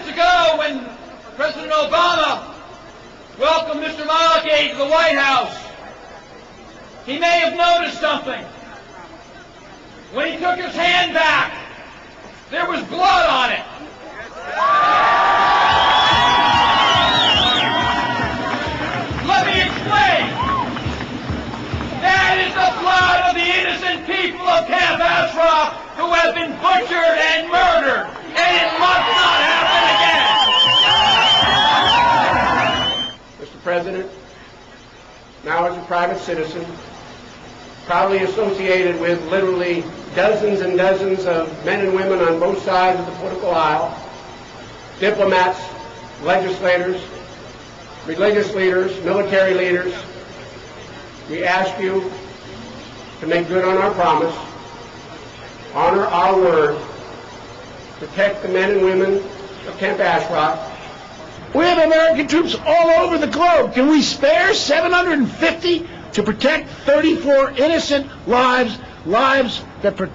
minutes ago when President Obama welcomed Mr. Maliky to the White House, he may have noticed something. When he took his hand back, there was blood on it. Let me explain. That is the blood of the innocent people of Camp Ashraf who have been butchered and murdered, and it must not happen again. Mr. President, now as a private citizen, proudly associated with literally dozens and dozens of men and women on both sides of the political aisle, diplomats, legislators, religious leaders, military leaders, we ask you to make good on our promise, honor our word, protect the men and women of Camp Ashraf. We have American troops all over the globe. Can we spare 750 to protect 34 innocent lives that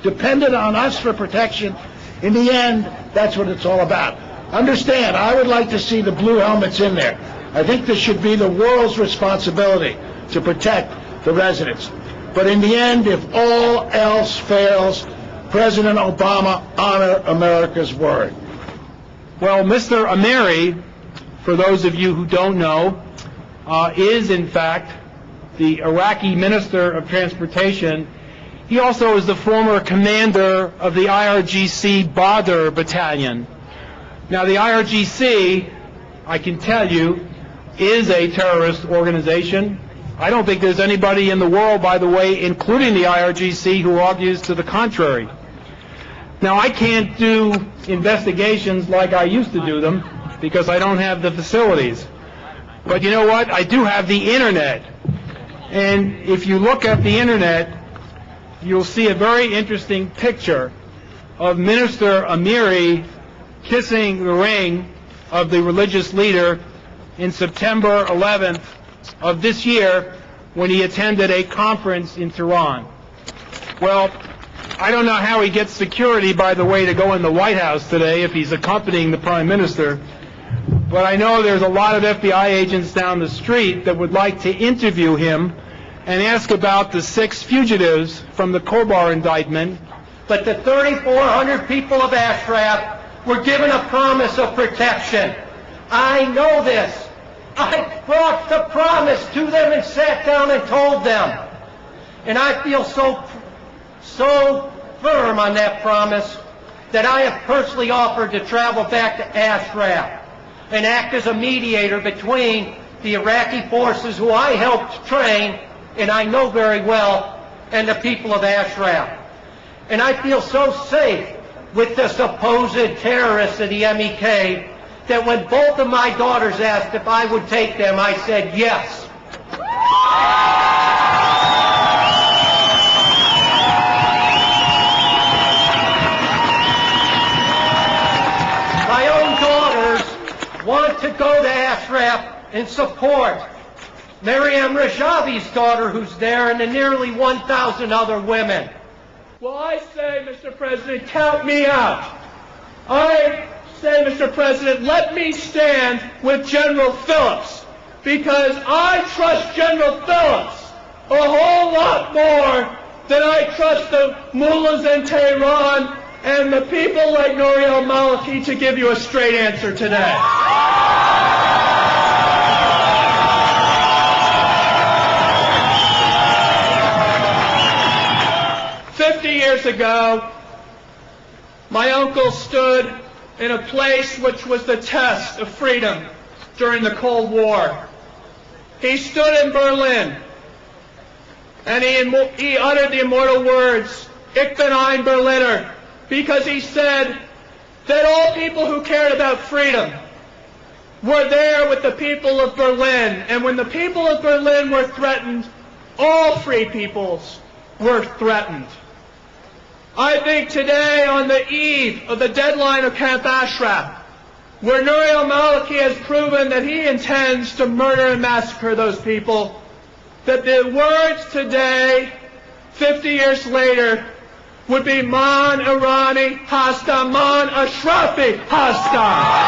depended on us for protection? In the end, that's what it's all about. Understand, I would like to see the blue helmets in there. I think this should be the world's responsibility to protect the residents. But in the end, if all else fails, President Obama honor America's word. Well, Mr. Amiri, for those of you who don't know, is in fact the Iraqi Minister of Transportation. He also is the former commander of the IRGC Badr Battalion. Now, the IRGC, I can tell you, is a terrorist organization. I don't think there's anybody in the world, by the way, including the IRGC, who argues to the contrary. Now, I can't do investigations like I used to do them because I don't have the facilities. But you know what? I do have the Internet. And if you look at the Internet, you'll see a very interesting picture of Minister Amiri kissing the ring of the religious leader in September 11th of this year when he attended a conference in Tehran. Well, I don't know how he gets security, by the way, to go in the White House today if he's accompanying the Prime Minister, but I know there's a lot of FBI agents down the street that would like to interview him and ask about the 6 fugitives from the Khobar indictment. But the 3,400 people of Ashraf were given a promise of protection. I know this. I brought the promise to them and sat down and told them. And I feel so firm on that promise that I have personally offered to travel back to Ashraf and act as a mediator between the Iraqi forces who I helped train and I know very well, and the people of Ashraf. And I feel so safe with the supposed terrorists of the MEK that when both of my daughters asked if I would take them, I said yes. My own daughters want to go to Ashraf and support Maryam Rajavi's daughter who's there and the nearly 1,000 other women. Well, I say, Mr. President, count me out. I say, Mr. President, let me stand with General Phillips, because I trust General Phillips a whole lot more than I trust the mullahs in Tehran and the people like Nouri Maliki to give you a straight answer today. 50 years ago, my uncle stood in a place which was the test of freedom during the Cold War. He stood in Berlin, and he uttered the immortal words, "Ich bin ein Berliner," because he said that all people who cared about freedom were there with the people of Berlin, and when the people of Berlin were threatened, all free peoples were threatened. I think today, on the eve of the deadline of Camp Ashraf, where Nouri Maliki has proven that he intends to murder and massacre those people, that the words today, 50 years later, would be Man Irani Hasta, Man Ashrafi Hasta.